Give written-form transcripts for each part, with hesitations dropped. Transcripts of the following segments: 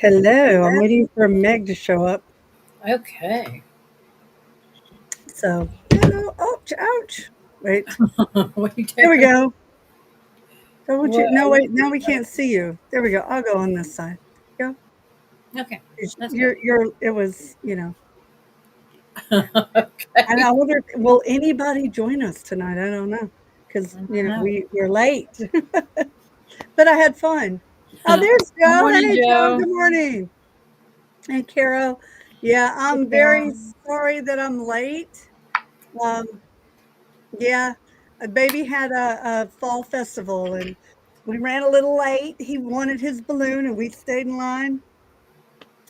Hello, I'm waiting for Meg to show up. Okay. So, oh, ouch, ouch. Wait, What are you there we doing? go. Don't you? What? No, wait, now we can't see you. There we go. I'll go on this side. Go. Okay. That's good. It was, and Okay. I wonder, will anybody join us tonight? I don't know. Because, I don't know. we're late, but I had fun. Oh, there's Good Joe. morning, Hey, Joe. Joe. Good morning. And Carol. Yeah, Hey, I'm very Carol. sorry that I'm late. Um, Yeah, a baby had a fall festival and we ran a little late. He wanted his balloon and we stayed in line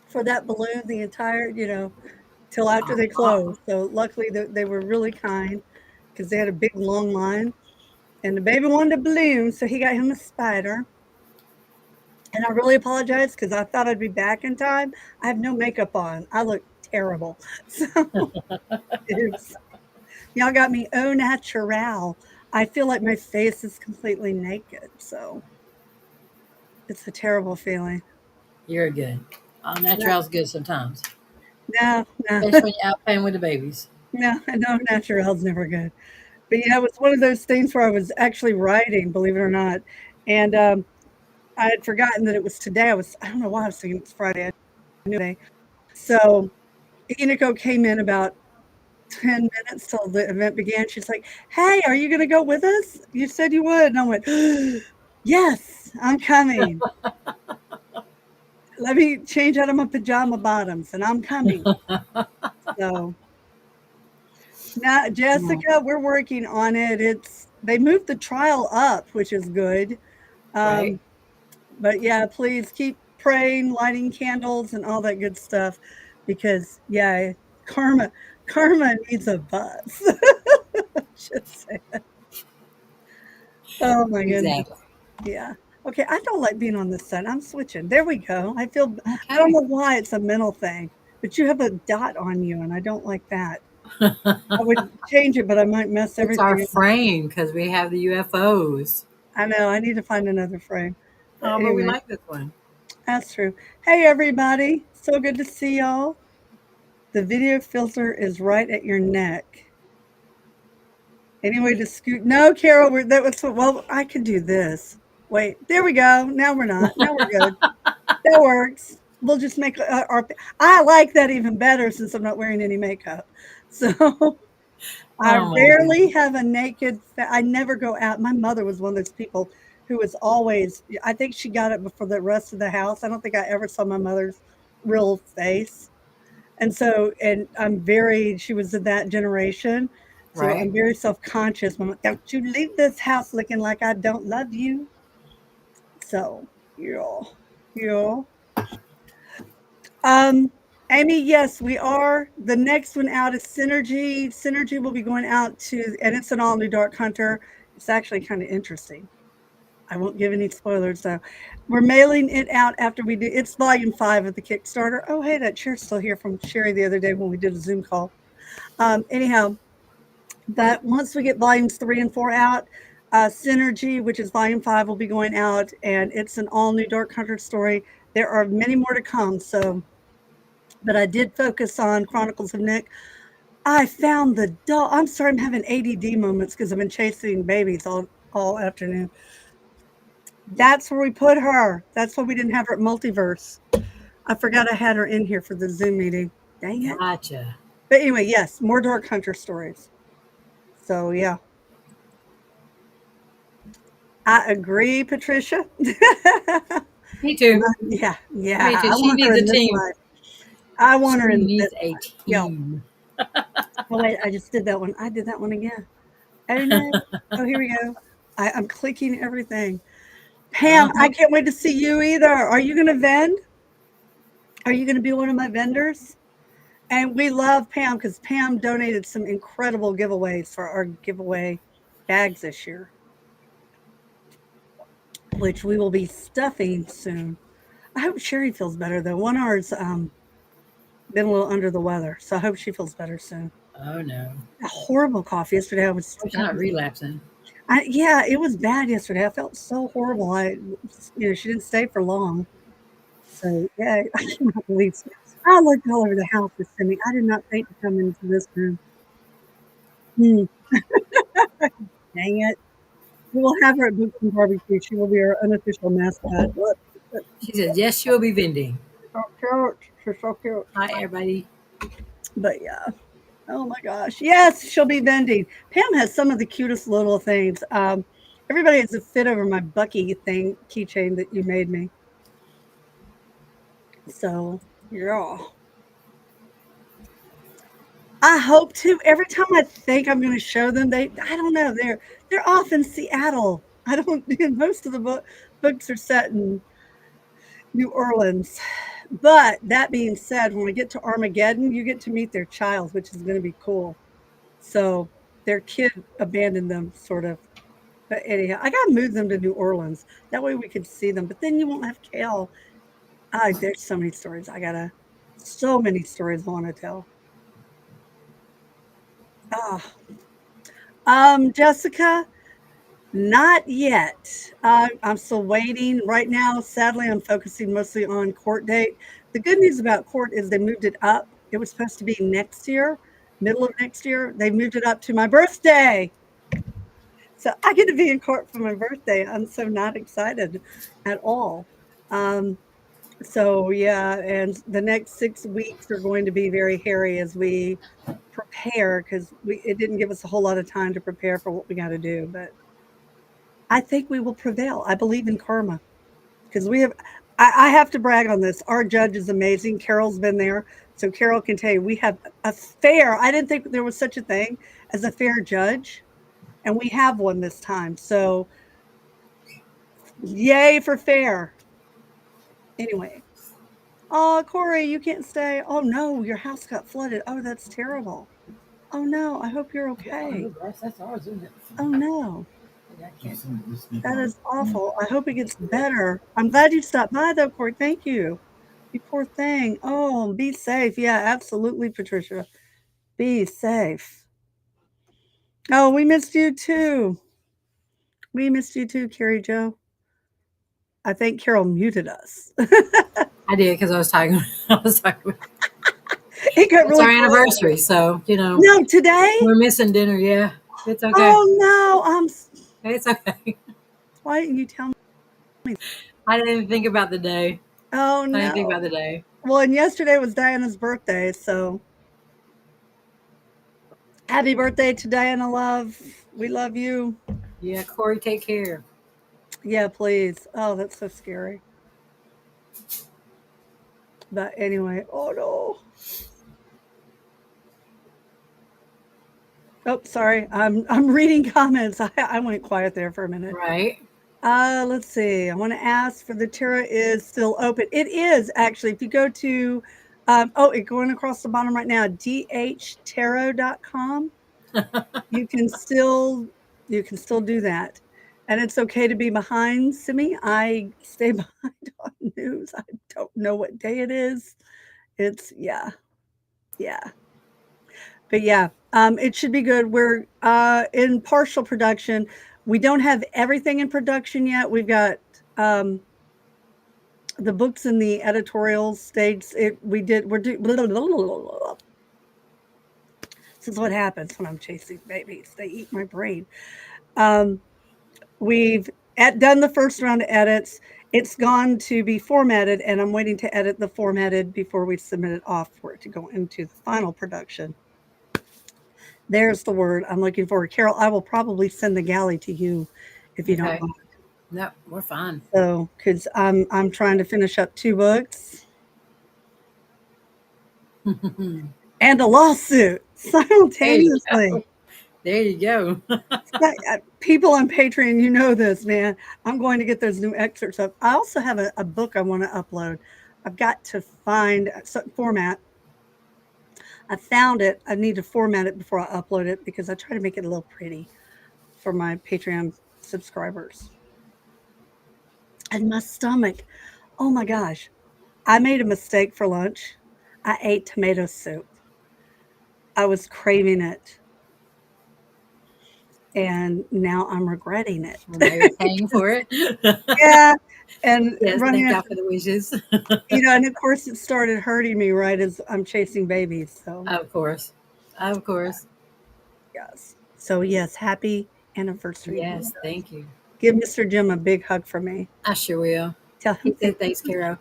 for that balloon the entire, till after they Uh-huh. closed. So luckily they were really kind because they had a big long line and the baby wanted a balloon, so he got him a spider. And I really apologize because I thought I'd be back in time. I have no makeup on. I look terrible. So it's y'all got me au naturel. I feel like my face is completely naked, so it's a terrible feeling. You're good. No, Natural's good sometimes, no, no, especially when you're out playing with the babies. no, naturel's never good. But yeah, it was one of those things where I was actually writing, believe it or not, and I had forgotten that it was today. I don't know why I was thinking it's Friday. I knew today. So Iniko came in about 10 minutes till the event began. She's like, "Hey, are you going to go with us? You said you would." And I went, "Yes, I'm coming. Let me change out of my pajama bottoms and I'm coming." So now, Yeah. Jessica, we're working on it. They moved the trial up, which is good. Right? Um, but yeah, please keep praying, lighting candles, and all that good stuff, because yeah, karma, karma needs a buzz. Just say, oh my goodness, Exactly. yeah. Okay, I don't like being on this side. I'm switching. There we go. I don't Okay. know why it's a mental thing, but you have a dot on you, and I don't like that. I would change it, but I might mess It's our everything up. frame because we have the UFOs. I know, I need to find another frame. But Oh, but we anyway, like this one. that's true. Hey, everybody. So good to see y'all. The video filter is right at your neck. Anyway, to scoot. No, Carol, well, I can do this. Wait, there we go. Now we're not. Now we're good. That works. We'll just make our. I like that even better since I'm not wearing any makeup. So I Oh my rarely goodness. have a naked I never go out. My mother was one of those people who was always I think she got it before the rest of the house. I don't think I ever saw my mother's real face. And so and she was in that generation. So Right? I'm very self-conscious. I'm like, don't you leave this house looking like I don't love you. So, yeah. Yeah. Um, Amy, yes, we are. The next one out is Synergy. Synergy will be going out and it's an all new Dark Hunter. It's actually kind of interesting. I won't give any spoilers though. We're mailing it out after we do. It's volume 5 of the Kickstarter. Oh, hey, that chair's still here from Sherri the other day when we did a Zoom call. Anyhow, but once we get volumes 3 and 4 out, Synergy, which is volume 5, will be going out, and it's an all new Dark Hunter story. There are many more to come. So but I did focus on Chronicles of Nick. I found the doll. I'm sorry, I'm having ADD moments because I've been chasing babies all afternoon. That's where we put her. That's why we didn't have her at Multiverse. I forgot I had her in here for the Zoom meeting. Dang it. Gotcha. But anyway, yes, more Dark Hunter stories. So yeah, I agree, Patricia. Me too. Yeah, Me yeah. too. I She want her needs a in this team. life. I want her She in this needs a life. Yo. team. Oh wait, I just did that one. I did that one again. Oh no. Oh, here we go. I'm clicking everything. Pam, I Uh-huh. can't wait to see you either. Are you going to vend? Are you going to be one of my vendors? And we love Pam because Pam donated some incredible giveaways for our giveaway bags this year, which we will be stuffing soon. I hope Sherri feels better though. One of ours been a little under the weather, so I hope she feels better soon. Oh no. A horrible cough yesterday. Hope she's not relapsing. Yeah, it was bad yesterday. I felt so horrible. She didn't stay for long. So, yeah, I cannot believe I looked all over the house this morning. I did not think to come into this room. Hmm, dang it. We will have her at Books and Barbecue. She will be our unofficial mascot. Look, She says, yes, she'll be vending. so cute. She's so cute. Hi, everybody. But yeah. Oh my gosh. Yes, she'll be vending. Pam has some of the cutest little things. Everybody has a fit over my Bucky thing keychain that you made me. So yeah. I hope to. Every time I think I'm going to show them, I don't know, they're off in Seattle. I don't. Most of the books are set in New Orleans. But that being said, when we get to Armageddon, you get to meet their child, which is going to be cool. So their kid abandoned them, sort of. But anyhow, I got to move them to New Orleans. That way we could see them. But then you won't have Kale. There's so many stories. So many stories I want to tell. Ah, Jessica, not yet. I'm still waiting. Right now, sadly, I'm focusing mostly on court date. The good news about court is they moved it up. It was supposed to be next year, middle of next year. They moved it up to my birthday. So I get to be in court for my birthday. I'm so not excited at all. Um, so yeah, and the next 6 weeks are going to be very hairy as we prepare because it didn't give us a whole lot of time to prepare for what we got to do. But I think we will prevail. I believe in karma because we have. I have to brag on this. Our judge is amazing. Carol's been there, so Carol can tell you we have a fair. I didn't think there was such a thing as a fair judge, and we have one this time. So yay for fair. Anyway, oh Corey, you can't stay. Oh no, your house got flooded. Oh, that's terrible. Oh no, I hope you're okay. That's ours, isn't it? Oh no. Yeah, I can't. That is awful. I hope it gets better. I'm glad you stopped by though, Corey. Thank you. You poor thing. Oh, be safe. Yeah, absolutely, Patricia. Be safe. Oh, we missed you too. We missed you too, Carrie Joe. I think Carol muted us. I did because I was talking. I was talking. It got It's really our quiet. anniversary, so No, today? we're missing dinner. Yeah, it's okay. Oh no. It's okay. Why didn't you tell me? I didn't even think about the day. Oh I didn't think no. about the day. Well, and yesterday was Diana's birthday, so happy birthday to Diana Love. We love you. Yeah, Corey, take care. Yeah, please. Oh, that's so scary. But anyway, oh no. Oh, sorry. I'm reading comments. I went quiet there for a minute. Right. Let's see. I want to ask for the Terra is still open. It is actually. If you go to it's going across the bottom right now, dhtaro.com. You can still do that. And it's okay to be behind, Simi. I stay behind on news. I don't know what day it is. It's yeah. Yeah. But yeah, it should be good. We're in partial production. We don't have everything in production yet. We've got the books in the editorial stage. We're doing. This is what happens when I'm chasing babies. They eat my brain. Um, we've done the first round of edits. It's gone to be formatted, and I'm waiting to edit the formatted before we submit it off for it to go into the final production. There's the word I'm looking for. Carol, I will probably send the galley to you if you don't Okay. mind. No, we're fine. So, because I'm trying to finish up 2 books and a lawsuit There you simultaneously. go. There you go. People on Patreon, you know this, man. I'm going to get those new excerpts up. I also have a book I want to upload. I've got to find format. I found it. I need to format it before I upload it because I try to make it a little pretty for my Patreon subscribers. And my stomach, oh my gosh, I made a mistake for lunch. I ate tomato soup. I was craving it. And now I'm regretting it. Well, now you're paying for it. Yeah. and Yes, running thank God after, for the wishes. and of course it started hurting me right as I'm chasing babies. So Of course. Of yeah, course. yes. So yes, happy anniversary to you Yes, guys. thank you. Give Mr. Jim a big hug for me. I sure will. Tell He him said thank you. thanks, Carol.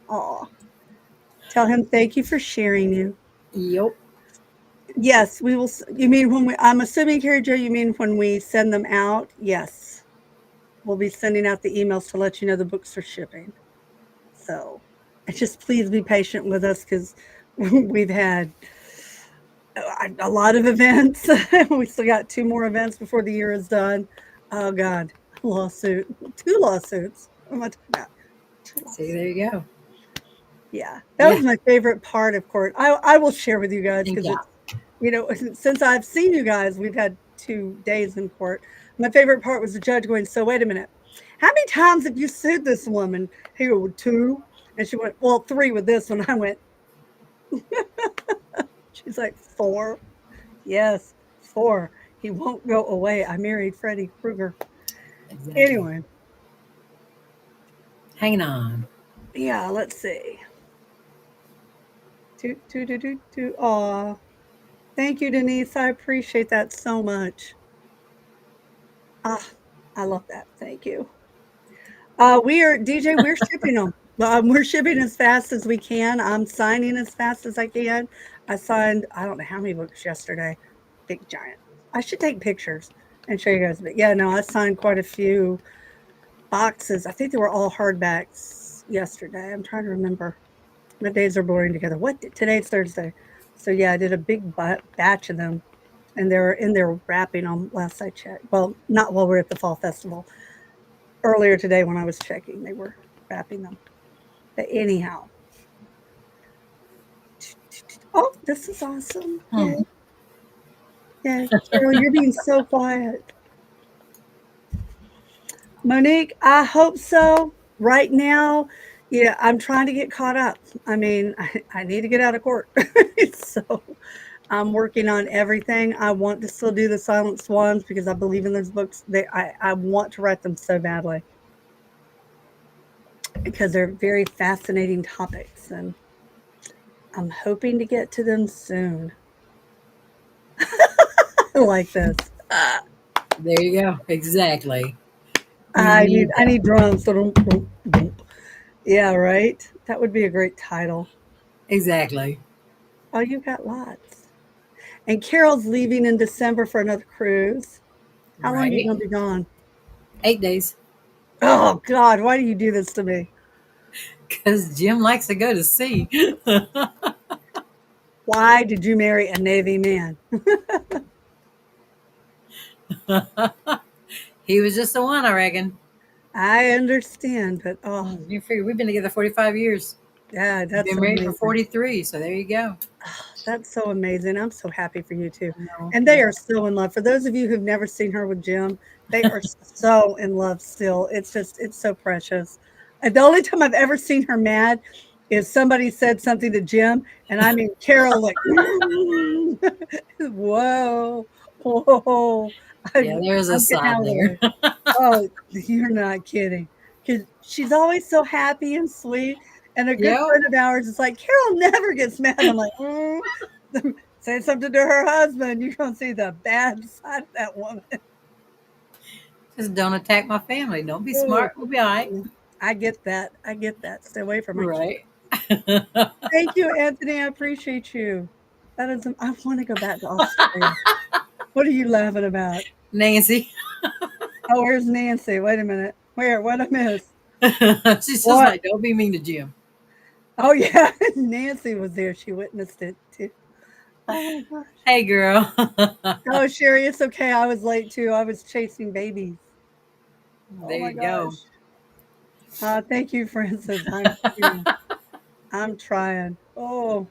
Aw. Tell him thank you for sharing you. Yep. Yes, we will. You mean when we? I'm assuming, Carrie Jo, you mean when we send them out? Yes, we'll be sending out the emails to let you know the books are shipping. So, and just please be patient with us because we've had a lot of events. We still got 2 more events before the year is done. Oh God, lawsuit, 2 lawsuits. What am I talking about? Two See, lawsuits. there you go. Yeah, that Yeah. was my favorite part of court. I will share with you guys Thank because you. it's, since I've seen you guys, we've had 2 days in court. My favorite part was the judge going, "So wait a minute, how many times have you sued this woman?" He go, "2," and she went, "Well, 3 with this one." I went, she's like, "4, yes, 4. He won't go away. I married Freddy Krueger." Exactly. Anyway, Hanging on. yeah, let's see. Toot, toot, toot, toot, toot. Aw, thank you, Denise. I appreciate that so much. Ah, I love that. Thank you. We are DJ. We're shipping them. We're shipping as fast as we can. I'm signing as fast as I can. I signed I don't know how many books yesterday. Big giant. I should take pictures and show you guys. But yeah, no, I signed quite a few boxes. I think they were all hardbacks yesterday. I'm trying to remember. My days are blurring together. Today's Thursday, so yeah, I did a big batch of them, and they're in there wrapping them. Last I checked, well, not while we're at the fall festival. Earlier today, when I was checking, they were wrapping them. But anyhow, oh, this is awesome! Hmm. Yay, yay, Carol, you're being so quiet. Monique, I hope so. Right now, yeah, I'm trying to get caught up. I mean, I need to get out of court, so I'm working on everything. I want to still do the Silent Swans because I believe in those books. I want to write them so badly because they're very fascinating topics, and I'm hoping to get to them soon. Like this. There you go. Exactly. You I need need I that. need drums. So yeah, right. That would be a great title. Exactly. Oh, you got lots. And Carol's leaving in December for another cruise. How long are you Right. gonna be gone? 8 days. Oh God, why do you do this to me? Because Jim likes to go to sea. Why did you marry a Navy man? He was just the one, I reckon. I understand, but oh, You figure we've been together 45 years. yeah, You've that's been married for amazing. 43. So there you go. That's so amazing. I'm so happy for you too. I know. And they Yeah. are so in love. For those of you who've never seen her with Jim, they are so in love still. It's so precious. And the only time I've ever seen her mad is somebody said something to Jim, and I mean Carol like, whoa, whoa. Yeah, there's a I'm getting side out of the there. way. Oh, you're not kidding. Because she's always so happy and sweet. And a good Yep. friend of ours is like, Carol never gets mad. I'm like, say something to her husband. You're going to see the bad side of that woman. Just don't attack my family. Don't be Oh, smart. We'll be all right. I get that. I get that. Stay away from her. Right. Thank you, Anthony. I appreciate you. That is, I want to go back to Australia. What are you laughing about? Nancy. Oh, where's Nancy? Wait a minute. Where? What I miss? She's just What? like, don't be mean to Jim. Oh yeah, Nancy was there. She witnessed it too. Oh my gosh. Hey, girl. Oh, Sherri, it's okay. I was late too. I was chasing babies. Oh There my you go. gosh. Thank you, Francis. I'm trying. Oh,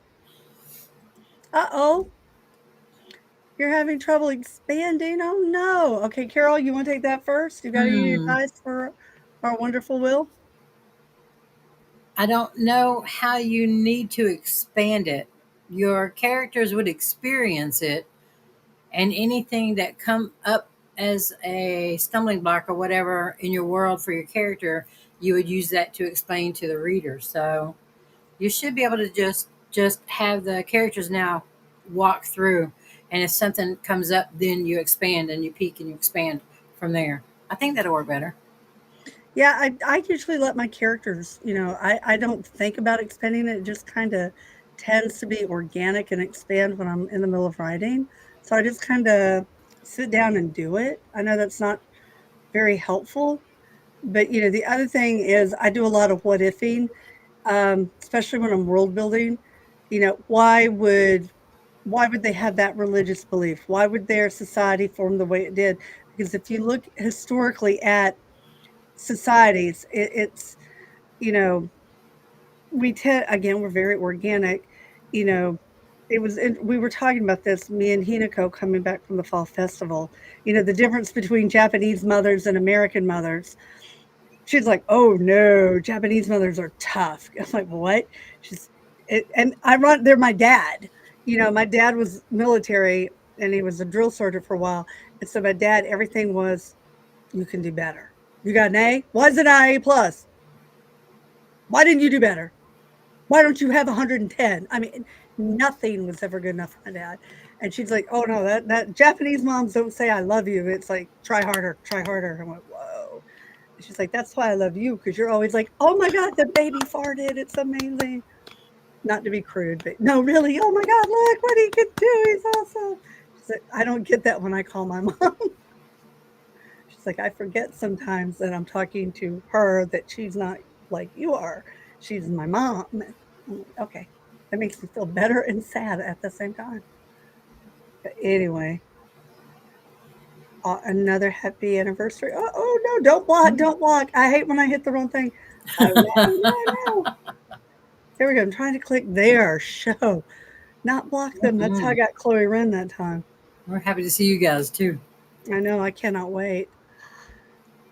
uh-oh. You're having trouble expanding. Oh no. Okay, Carol, you want to take that first? You got any Hmm. advice for our wonderful Will? I don't know how you need to expand it. Your characters would experience it, and anything that come up as a stumbling block or whatever in your world for your character, you would use that to explain to the reader. So you should be able to just have the characters now walk through, and if something comes up, then you expand and you peek and you expand from there. I think that'll work better. Yeah, I usually let my characters, I don't think about expanding it. It just kinda tends to be organic and expand when I'm in the middle of writing. So I just kinda sit down and do it. I know that's not very helpful, but, the other thing is I do a lot of what ifing, especially when I'm world building. Why would they have that religious belief? Why would their society form the way it did? Because if you look historically at societies, you know, we tend again, we're very organic, you know, we were talking about this, me and Hinako coming back from the fall festival, the difference between Japanese mothers and American mothers. She's like, "Oh no, Japanese mothers are tough." I'm like, "What?" She's and I run they're my dad. My dad was military and he was a drill sergeant for a while. And so my dad, everything was, you can do better. You got an A? Why is it not A plus? Why didn't you do better? Why don't you have 110? I mean, nothing was ever good enough for my dad. And she's like, "Oh no, that Japanese moms don't say I love you. It's like try harder, try harder." I went, "Whoa." And she's like, "That's why I love you because you're always like, oh my god, the baby farted. It's amazing." Not to be crude, but no, really. Oh my god, look what he can do. He's awesome. She's like, I don't get that when I call my mom. She's like, I forget sometimes that I'm talking to her, that she's not like you are. She's my mom. I'm like, okay. That makes me feel better and sad at the same time. But anyway, another happy anniversary. Oh no, don't block, don't block. I hate when I hit the wrong thing. Oh no, no, no. There we go. I'm trying to click there, show, not block them. That's how I Mm-mm. got Chloe Wren that time. We're happy to see you guys too. I know, I cannot wait.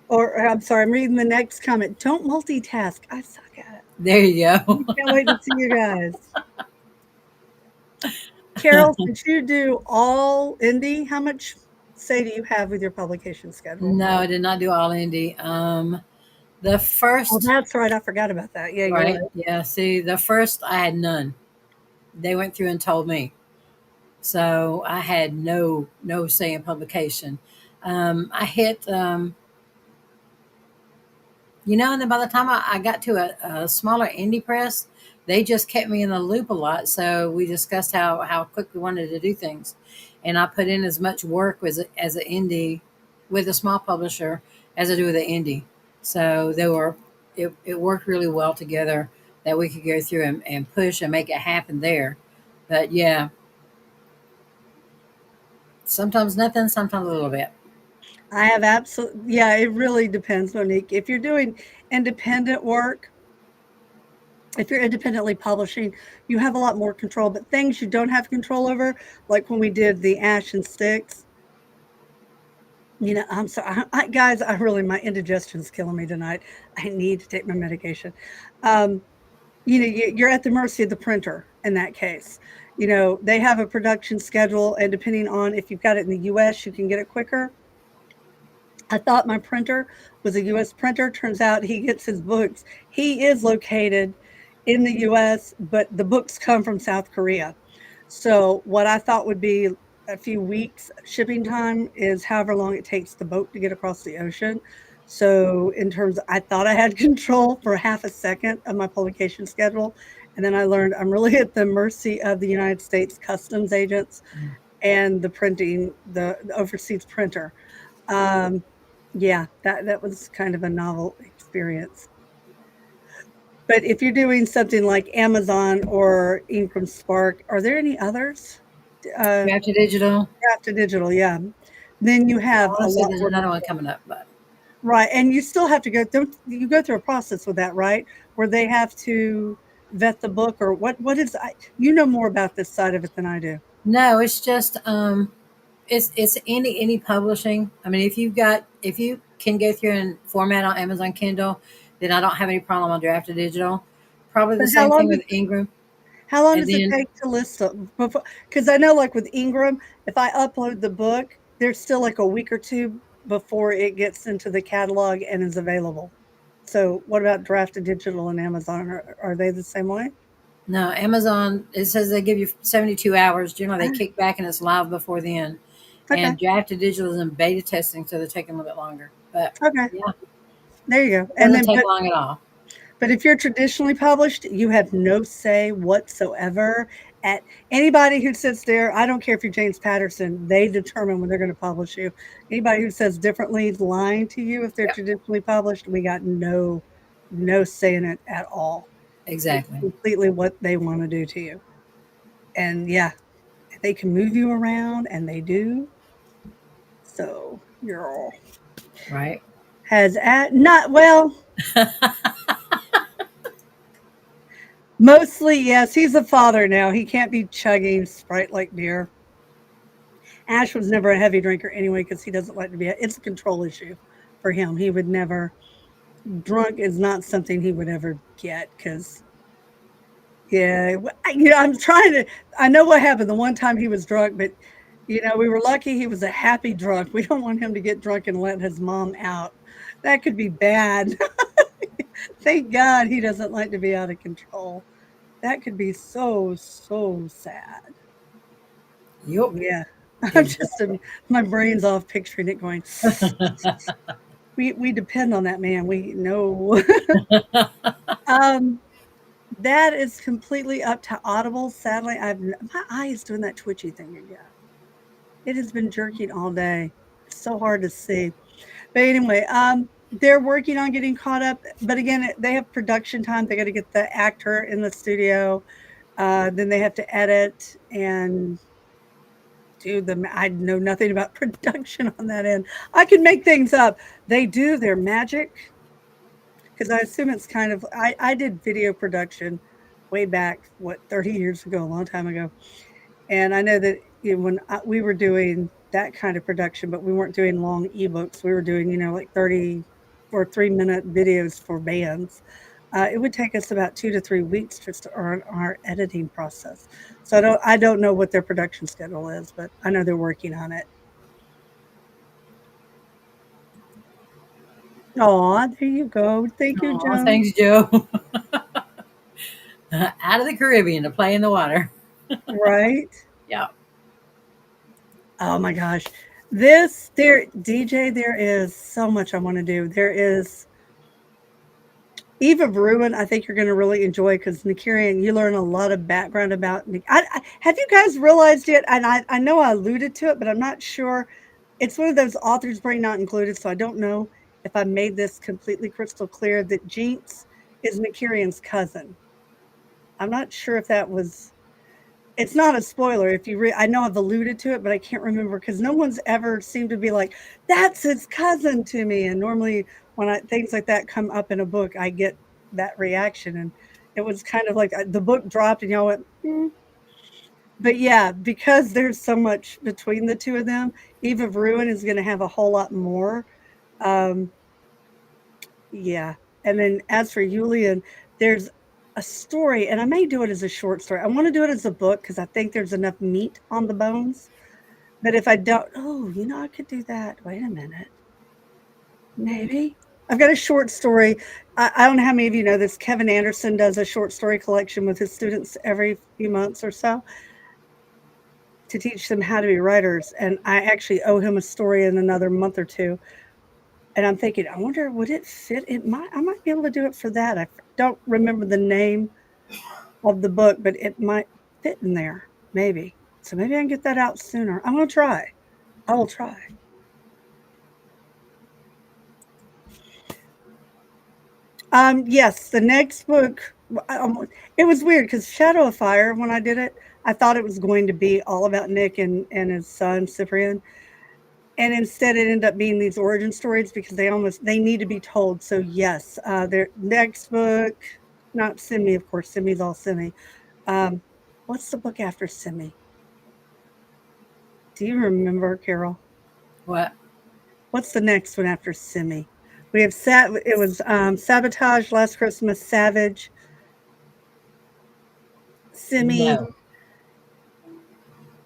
Or I'm sorry, I'm reading the next comment. Don't multitask. I suck at it. There you go. Can't wait to see you guys. Carol, since you do all indie, how much say do you have with your publication schedule? No, I did not do all indie. The Oh, first, that's right. I forgot about that. Yeah, you're right? right. Yeah. See, the first I had none. They went through and told me, so I had no say in publication. I hit, and then by the time I got to a smaller indie press, they just kept me in the loop a lot. So we discussed how quick we wanted to do things, and I put in as much work as an indie with a small publisher as I do with an indie. So it worked really well together that we could go through and push and make it happen there. But yeah, sometimes nothing, sometimes a little bit. I have absolutely, yeah, it really depends, Monique. If you're doing independent work, if you're independently publishing, you have a lot more control. But things you don't have control over, like when we did the Ash and Sticks, I'm sorry, guys. I really, my indigestion's killing me tonight. I need to take my medication. Um, you're at the mercy of the printer in that case. They have a production schedule, and depending on if you've got it in the U.S., you can get it quicker. I thought my printer was a US printer. Turns out he gets his books. He is located in the US, but the books come from South Korea. So, what I thought would be a few weeks shipping time is however long it takes the boat to get across the ocean. So, in terms of, I thought I had control for half a second of my publication schedule. And then I learned I'm really at the mercy of the United States customs agents and the overseas printer. Um, yeah, that was kind of a novel experience. But if you're doing something like Amazon or Ingram Spark, are there any others? Uh, After digital, Craft to digital, yeah. Then you I have want a to say lot there's more, another one coming up, but right? And you still have to go through a process with that, right? Where they have to vet the book, or what is you know more about this side of it than I do. no, it's just it's any publishing. I mean, if you can go through and format on Amazon Kindle, then I don't have any problem on Draft to Digital. Probably the But how same long thing does with Ingram. How long And does it then take to list them? Because I know, like with Ingram, if I upload the book, there's still like a week or two before it gets into the catalog and is available. So, what about Drafted Digital and Amazon? Are they the same way? No, Amazon, it says they give you 72 hours. Generally, they Ah, kick back and it's live before then. okay, And Drafted Digital is in beta testing, so they're taking a little bit longer. But okay, yeah, there you go. And doesn't then, take long at all. but if you're traditionally published, you have no say whatsoever. At anybody who sits there, I don't care if you're James Patterson, they determine when they're going to publish you. Anybody who says differently is lying to you if they're Yep, traditionally published. We got no say in it at all. It's exactly. completely what they want to do to you. And yeah, they can move you around and they do. So you're all Right. has at not well, mostly yes, he's a father now. He can't be chugging Sprite like deer. Ash was never a heavy drinker anyway because he doesn't like to be. It's a control issue for him. He would never. Drunk is not something he would ever get because yeah, I'm trying to. I know what happened the one time he was drunk, but we were lucky he was a happy drunk. We don't want him to get drunk and let his mom out. That could be bad. Thank God he doesn't like to be out of control. That could be so so sad. Yep. Yeah, I'm just Exactly. my brain's off picturing it going. We depend on that man. We know. um, that is completely up to Audible. Sadly, my eye is doing that twitchy thing again. It has been jerking all day. It's so hard to see. But anyway, they're working on getting caught up. But again, they have production time. They got to get the actor in the studio. Then they have to edit and do the. I know nothing about production on that end. I can make things up. They do their magic because I assume it's kind of. I did video production way back, what, 30 years ago, a long time ago. And I know that when we were doing that kind of production, but we weren't doing long ebooks. We were doing, like 30 or 3-minute videos for bands. It would take us about 2 to 3 weeks just our editing process. So I don't know what their production schedule is, but I know they're working on it. Oh, there you go. Thank you, Oh, Joan. thanks, Joe. Out of the Caribbean to play in the water. Right? Yeah. Oh my gosh. There, DJ, there is so much I want to do. There is Eve of Ruin, I think you're going to really enjoy because Nikirian, you learn a lot of background about Nick. Have you guys realized it? And I know I alluded to it, but I'm not sure. It's one of those authors brain not included, so I don't know if I made this completely crystal clear that Jinx is Nikirian's cousin. I'm not sure if that was. It's not a spoiler if I know I've alluded to it, but I can't remember because no one's ever seemed to be like, "That's his cousin" to me, and normally when things like that come up in a book, I get that reaction, and it was kind of like, the book dropped and y'all went, "Hmm." But yeah, because there's so much between the 2 of them, Eve of Ruin is gonna have a whole lot more. Um, yeah, and then as for Julian, there's a story, and I may do it as a short story. I wanna do it as a book because I think there's enough meat on the bones, but if I don't I could do that. Wait a minute. Maybe. I've got a short story. I don't know how many of you know this. Kevin Anderson does a short story collection with his students every few months or so to teach them how to be writers, and I actually owe him a story in another month or 2, and I'm thinking, I wonder would it fit? I might be able to do it for that. I don't remember the name of the book, but it might fit in there, maybe. So maybe I can get that out sooner. I'm gonna try. I will try. Yes, the next book. It was weird because Shadow of Fire. When I did it, I thought it was going to be all about Nick and his son Cyprian, and instead it ended up being these origin stories because they need to be told. So yes, their next book, not Simi, of course. Simi's all Simi. Um, what's the book after Simi? Do you remember, Carol? What? What's the next one after Simi? We have It was Sabotage, Last Christmas, Savage, Simi. No.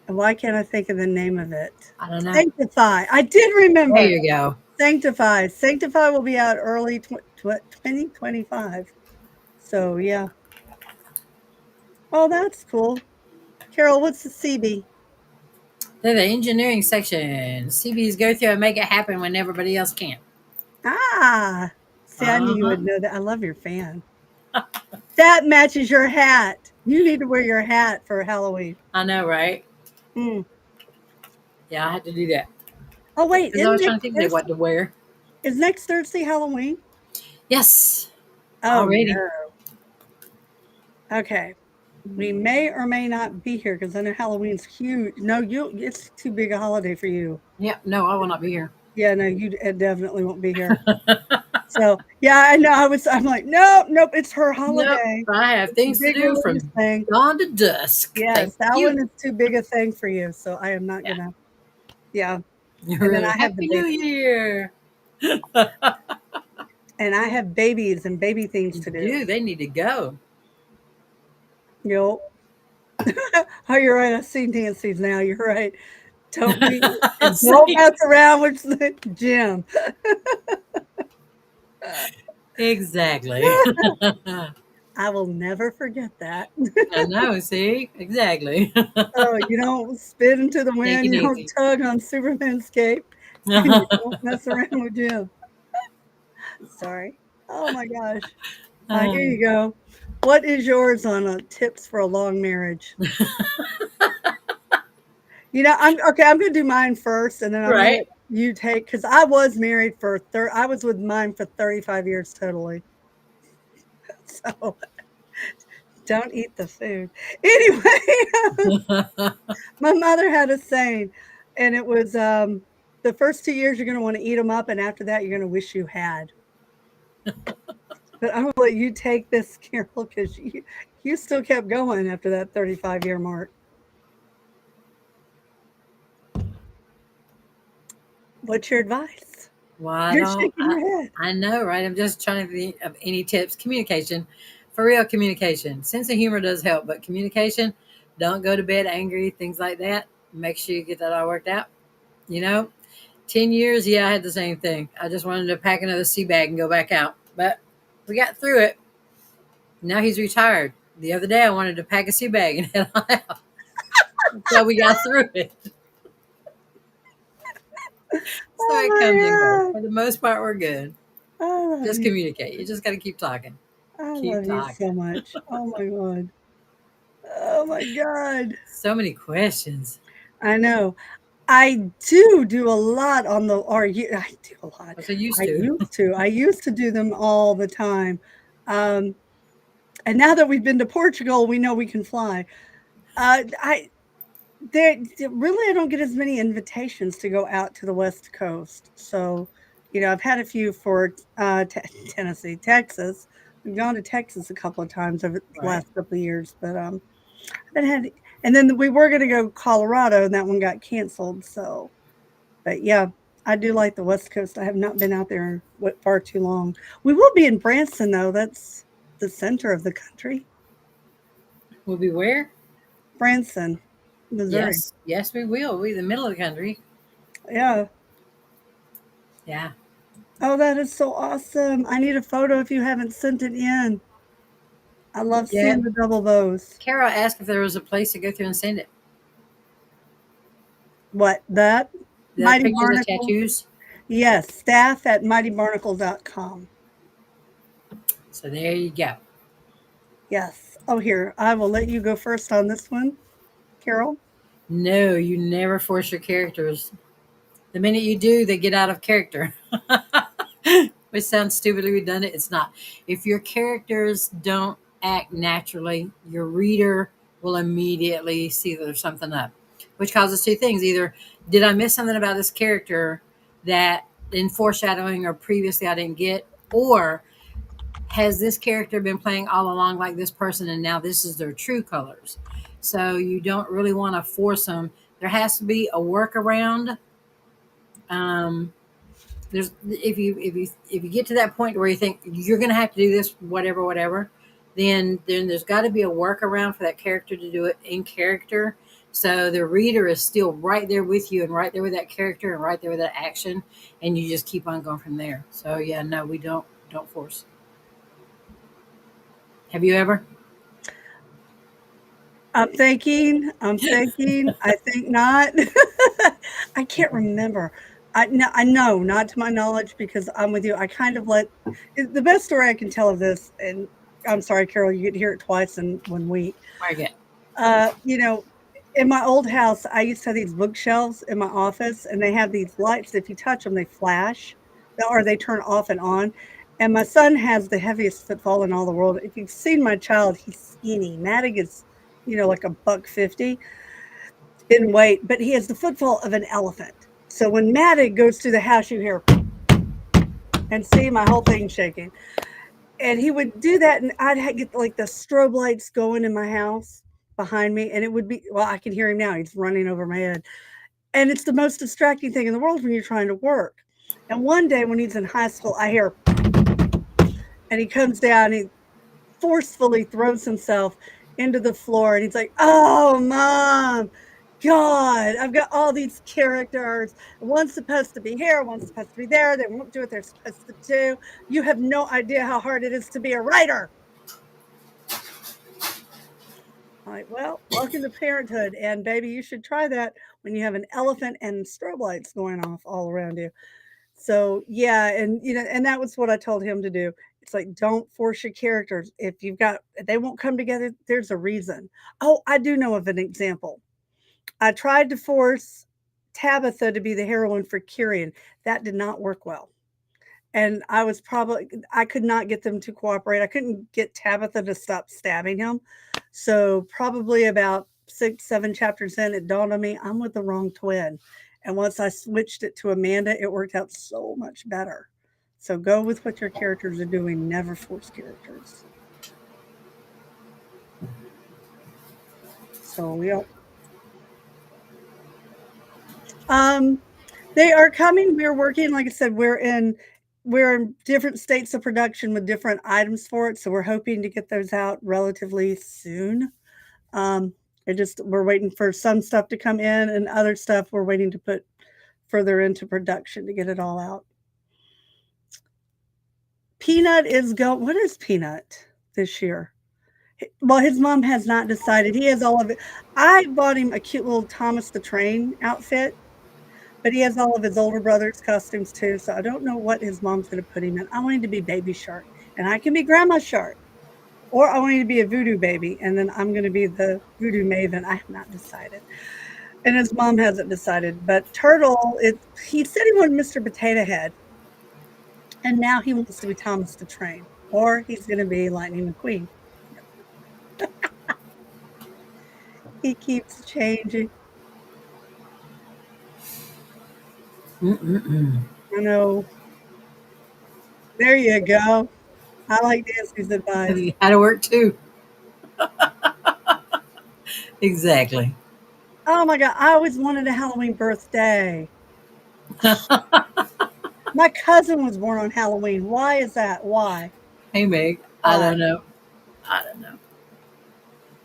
Why can't I think of the name of it? I don't know. Sanctify. I did There remember. you go. Sanctify. Sanctify will be out early 2025. So, yeah. Oh, that's cool. Carol, what's the CB? They're the engineering section. CVs go through and make it happen when everybody else can't. Ah, see, I knew you Uh-huh. would know that. I love your fan. That matches your hat. You need to wear your hat for Halloween. I know, right? Mm. Yeah, I had to do that. Oh, wait, Because I was trying to think of what to wear. Is next Thursday Halloween? Yes. Oh, Already. no. Okay. We may or may not be here because I know Halloween's huge. No, it's too big a holiday for you. Yep. No, I will not be here. Yeah, no, you definitely won't be here. So, yeah, I know. I'm like, nope, nope, it's her Nope. holiday. I have It's a things to big do religious from thing. dawn to dusk. Thank Yes, that you. one is too big a thing for you. So I am not Yeah. gonna. Yeah, and then I have the Happy New baby, Year. and I have babies and baby things You to do. do. They need to go. You know, oh, you're right. I see Nancy's now. You're right. Don't be and don't See? mess around with the gym. Exactly. I will never forget that. I know. See? Exactly. Oh, you don't spit into the Take wind, it you don't easy. tug on Superman's cape, and you don't mess around with Jim. Sorry. Oh my gosh. Here Um, you go. What is yours on tips for a long marriage? I'm okay. I'm gonna do mine first, and then I'm gonna right. let you take because I was married for I was with mine for 35 years totally. So don't eat the food. Anyway, my mother had a saying, and it was the first 2 years you're gonna want to eat them up, and after that you're gonna wish you had. But I'm gonna let you take this, Carol, because you still kept going after that 35-year mark. What's your advice? Well, I You're don't. shaking your head. I know, right? I'm just trying to think of any tips. Communication, for real communication. Sense of humor does help, but communication. Don't go to bed angry. Things like that. Make sure you get that all worked out. You know, 10 years. Yeah, I had the same thing. I just wanted to pack another sea bag and go back out, but we got through it. Now he's retired. The other day, I wanted to pack a sea bag and head on out. So we got through it. So Oh it comes and goes. my god. For the most part, we're good. I love Just you. communicate. You just got to keep talking. I Keep love you talking. so much. Oh my god. Oh my god. So many questions. I know. I do a lot on the or I do a lot. I'm so used I to. used to. I used to do them all the time. Um, and now that we've been to Portugal, we know we can fly. I really I don't get as many invitations to go out to the West Coast. So, I've had a few for Tennessee, Texas. We've gone to Texas a couple of times over the Right. last couple of years, but I haven't had. And then we were going to go Colorado, and that one got canceled. So, but yeah, I do like the West Coast. I have not been out there far too long. We will be in Branson, though. That's the center of the country. We'll be where? Branson, Missouri. Yes. Yes, we will. We the middle of the country. Yeah. Yeah. Oh, that is so awesome. I need a photo if you haven't sent it in. I love Yeah. seeing the double bows. Carol asked if there was a place to go through and send it. What, that? The Mighty pictures of Barnacle? tattoos. Yes, staff at mightybarnacle.com. So there you go. Yes. Oh, here, I will let you go first on this one, Carol. No, you never force your characters. The minute you do, they get out of character. Which sounds stupidly redundant. It's not. If your characters don't act naturally, your reader will immediately see that there's something up, which causes two things. Either did I miss something about this character that in foreshadowing or previously I didn't get, or has this character been playing all along like this person and now this is their true colors? So you don't really want to force them. There has to be a workaround. Um, there's if you get to that point where you think you're going to have to do this whatever, then there's got to be a workaround for that character to do it in character, So the reader is still right there with you and right there with that character and right there with that action, and you just keep on going from there. So yeah, no, we don't force. Have you ever? I'm thinking, I think not. I can't remember. I know, not to my knowledge, because I'm with you. I kind of let the best story I can tell of this, and I'm sorry, Carol, you get to hear it twice in 1 week. Margaret. You know, in my old house, I used to have these bookshelves in my office, and they have these lights. If you touch them, they flash, or they turn off and on. And my son has the heaviest footfall in all the world. If you've seen my child, he's skinny. Maddie is, like a buck 50 in weight, but he has the footfall of an elephant. So when Maddie goes through the house, you hear and see my whole thing shaking. And he would do that, and get like the strobe lights going in my house behind me, and it would be, well, I can hear him now. He's running over my head, and it's the most distracting thing in the world when you're trying to work. And one day when he's in high school, I hear, and he comes down, he forcefully throws himself into the floor, and he's like, "Oh, mom, God, I've got all these characters. One's supposed to be here, one's supposed to be there. They won't do what they're supposed to do. You have no idea how hard it is to be a writer." I'm like, well, welcome to parenthood. And baby, you should try that when you have an elephant and strobe lights going off all around you. So yeah, and and that was what I told him to do. It's like, don't force your characters. If they won't come together, there's a reason. Oh, I do know of an example. I tried to force Tabitha to be the heroine for Kyrian. That did not work well. And I could not get them to cooperate. I couldn't get Tabitha to stop stabbing him. So probably about 6, 7 chapters in, it dawned on me I'm with the wrong twin. And once I switched it to Amanda, it worked out so much better. So go with what your characters are doing. Never force characters. So yeah. Um, they are coming. We're working, like I said, we're in different states of production with different items for it. So we're hoping to get those out relatively soon. Um, we're waiting for some stuff to come in, and other stuff we're waiting to put further into production to get it all out. Peanut is go. What is Peanut this year? Well, his mom has not decided. He has all of it. I bought him a cute little Thomas the Train outfit, but he has all of his older brother's costumes too. So I don't know what his mom's going to put him in. I want him to be Baby Shark, and I can be Grandma Shark, or I want him to be a voodoo baby, and then I'm going to be the voodoo maven. I have not decided, and his mom hasn't decided. But Turtle, he said he wanted Mr. Potato Head, and now he wants to be Thomas the Train, or he's going to be Lightning McQueen. He keeps changing. Mm-mm-mm. I know. There you go. I like Nancy's advice. How to work too. Exactly. Oh my God. I always wanted a Halloween birthday. My cousin was born on Halloween. Why is that? Why? Hey Meg. I Why? don't know. I don't know.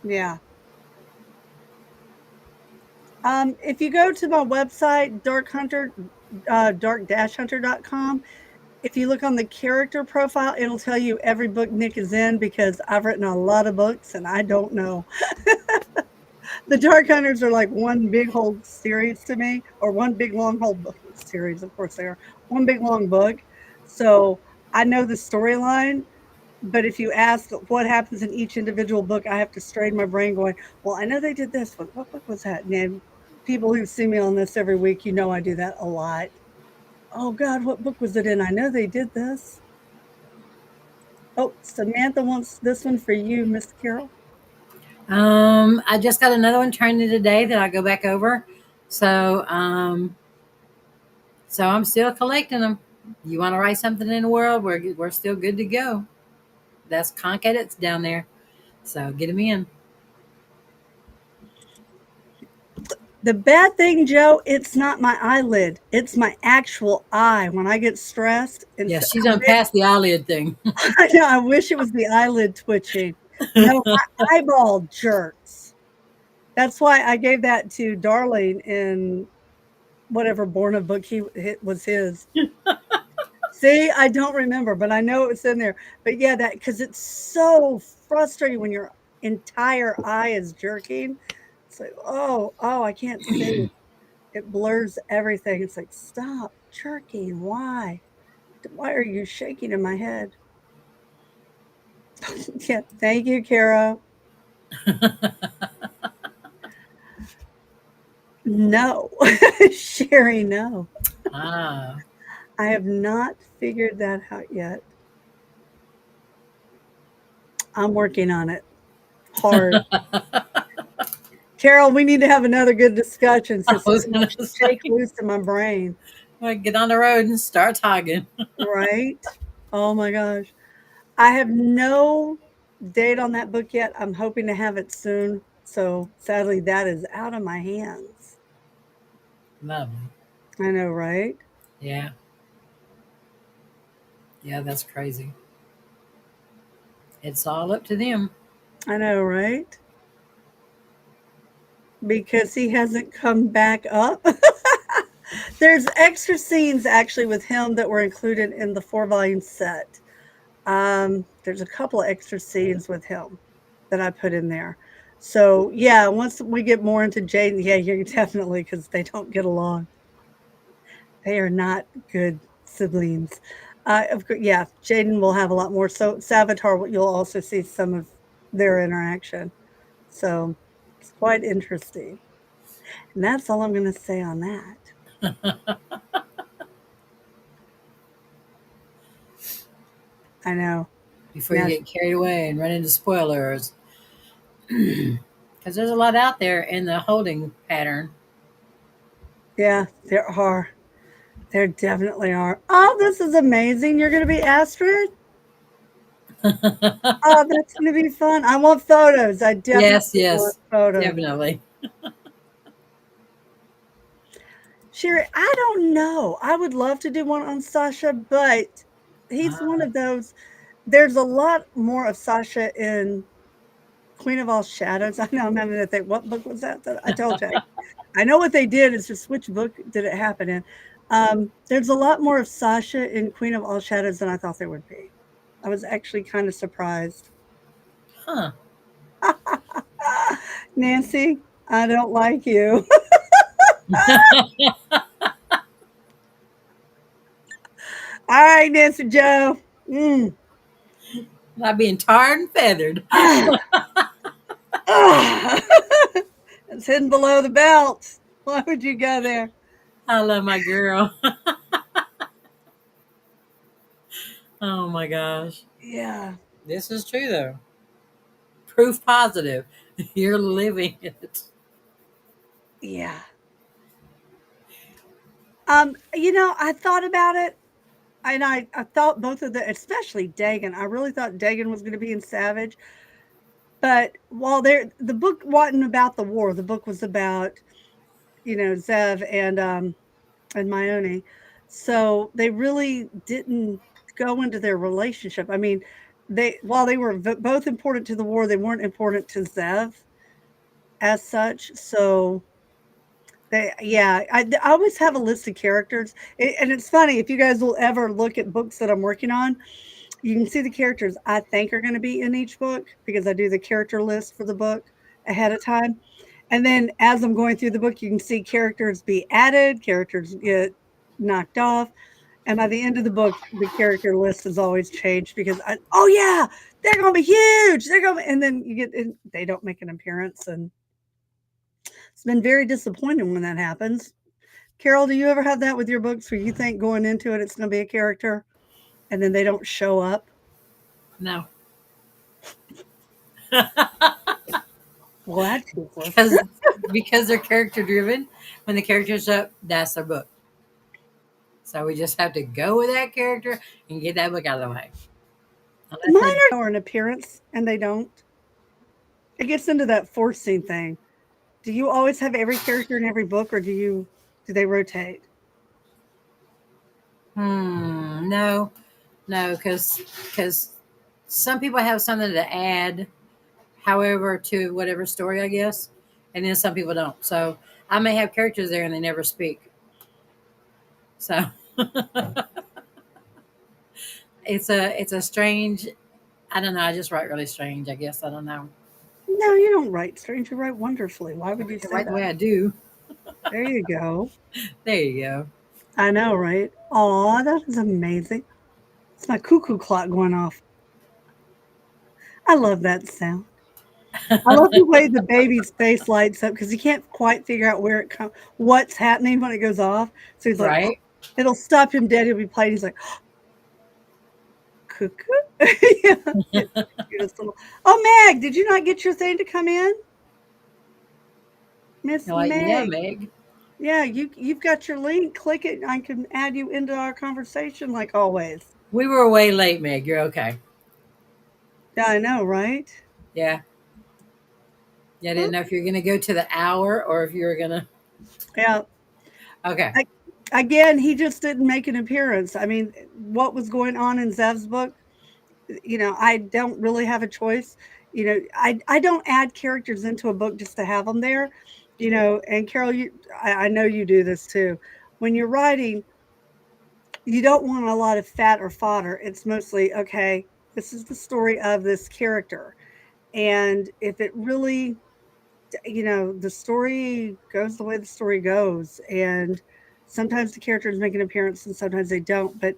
Yeah. If you go to my website, dark-hunter.com, if you look on the character profile, it'll tell you every book Nick is in, because I've written a lot of books and I don't know. The Dark Hunters are like one big whole series to me, or one big long whole book series. Of course, they are one big long book. So I know the storyline, but if you ask what happens in each individual book, I have to strain my brain going, well, I know they did this, but what book was that? And people who see me on this every week, I do that a lot. Oh God, what book was it in? I know they did this. Oh, Samantha wants this one for you, Miss Carol. I just got another one turned in today that I go back over. So, so I'm still collecting them. You want to write something in the world? We're still good to go. That's Conk Edits down there. So get them in. The bad thing, Joe, it's not my eyelid. It's my actual eye. When I get stressed, and Yeah, she's done past the eyelid thing. I know, I wish it was the eyelid twitching. No, my eyeball jerks. That's why I gave that to Darling in whatever Born of book was his. See, I don't remember, but I know it was in there. But yeah, that because it's so frustrating when your entire eye is jerking. It's like, oh, I can't see. It blurs everything. It's like, stop jerking. Why? Why are you shaking in my head? Yeah, thank you, Kara. No, Sherry, no. Ah. I have not figured that out yet. I'm working on it hard. Carol, we need to have another good discussion I since was too gonna much say, shake loose in my brain, like, get on the road and start talking. right? Oh my gosh. I have no date on that book yet. I'm hoping to have it soon. So sadly, that is out of my hands. Lovely. I know, right? Yeah. Yeah, that's crazy. It's all up to them. I know, right? Because he hasn't come back up. There's extra scenes actually with him that were included in the 4 volume set. There's a couple of extra scenes with him that I put in there. So yeah, once we get more into Jaden, yeah, you're definitely because they don't get along. They are not good siblings. Of course, yeah, Jaden will have a lot more. So Savitar, you'll also see some of their interaction. So it's quite interesting. And that's all I'm going to say on that. I know. Before you Now, get carried away and run into spoilers. Because there's a lot out there in the holding pattern. yeah, there are. There definitely are. Oh, this is amazing. You're going to be Astrid? Oh, that's going to be fun. I want photos. I Yes, definitely want yes, photos. definitely. Sherry, I don't know. I would love to do one on Sasha, but he's one Ah, of those. There's a lot more of Sasha in Queen of All Shadows. I know I'm having to think, what book was that? That I told you. I know what they did. It's just which book did it happen in? There's a lot more of Sasha in Queen of All Shadows than I thought there would be. I was actually kind of surprised. huh. Nancy, I don't like you. All right, Nancy Joe. Mm. Not being tarred and feathered. Ah, ah. It's hidden below the belt. Why would you go there? I love my girl. Oh my gosh. Yeah, This is true though. Proof positive. You're living it. yeah. I thought about it, and I thought both of the, especially Dagon. I really thought Dagon was going to be in Savage, but while the book wasn't about the war. The book was about Zev and Maione. So they really didn't go into their relationship. I mean, they while they were both important to the war, they weren't important to Zev as such. So I always have a list of characters, and it's funny if you guys will ever look at books that I'm working on. You can see the characters I think are going to be in each book because I do the character list for the book ahead of time. And then as I'm going through the book, you can see characters be added, characters get knocked off. And by the end of the book, the character list has always changed because oh yeah, they're going to be huge. And then they don't make an appearance. And it's been very disappointing when that happens. Carol, do you ever have that with your books where you think going into it, it's going to be a character and then they don't show up? No. Well, that's useless. Because they're character driven. When the character's up, that's their book. So we just have to go with that character and get that book out of the way. Unless Mine they are an appearance and they don't. It gets into that forcing thing. Do you always have every character in every book or do they rotate? no, no, because some people have something to add, however, to whatever story, I guess. and then some people don't. So I may have characters there and they never speak. So it's a strange. I don't know. I just write really strange. I guess I don't know. No, you don't write strange. You write wonderfully. Why would you I say write the that? way I do. There you go. There you go. I know, right? Aw, that is amazing. It's my cuckoo clock going off. I love that sound. I love the way the baby's face lights up because he can't quite figure out where it comes, what's happening when it goes off. So he's like, Right? it'll stop him dead. He'll be playing. He's like, cuckoo. Yeah, it's the cutest little. Oh, Meg, did you not get your thing to come in, Miss You're like, yeah, Meg? Meg. Yeah, you've got your link. Click it. I can add you into our conversation like always. We were way late, Meg. You're okay. Yeah, I know, right? Yeah. Yeah, I Huh? didn't know if you were going to go to the hour or if you were going to. Yeah. Okay. I, again, he just didn't make an appearance. I mean, what was going on in Zev's book? I don't really have a choice. I don't add characters into a book just to have them there. And Carol, I know you do this too. When you're writing, you don't want a lot of fat or fodder. It's mostly, okay, this is the story of this character. And if it really, the story goes the way the story goes. And sometimes the characters make an appearance and sometimes they don't. But,